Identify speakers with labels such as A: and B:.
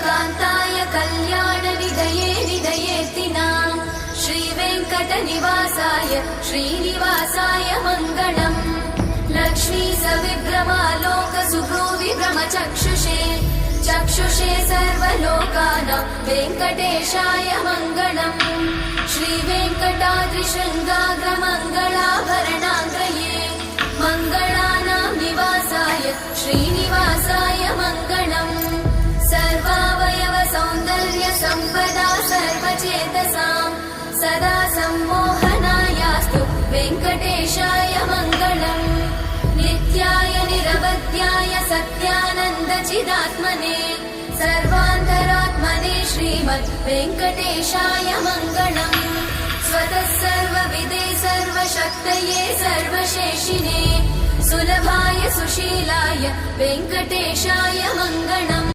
A: कान्ताय कल्याणनिधये निधयेतिनाम् श्रीवेङ्कटनिवासाय श्रीनिवासाय मङ्गलम् लक्ष्मी सविभ्रमालोकसुभ्रूविभ्रमचक्षुषे चक्षुषे सर्वलोकानां वेङ्कटेशाय मङ्गलम् श्रीवेङ्कटाद्रिशृङ्गाग्रमङ्गलाभरणाङ्गये मङ्गलानां निवासाय श्रीनिवासाय मङ्गलम् सर्वावयव सौन्दर्य सम्पदा सर्वचेतसां सदा सम्मोहनायास्तु वेङ्कटेशाय मङ्गलम् नित्याय निरवध्याय सत्यानन्दचिदात्मने सर्वान्तरात्मने श्रीमद् वेङ्कटेशाय मङ्गलम् स्वतः सर्वविदे सर्वशक्तये सर्वशेषिने सुलभाय सुशीलाय वेङ्कटेशाय मङ्गलम्।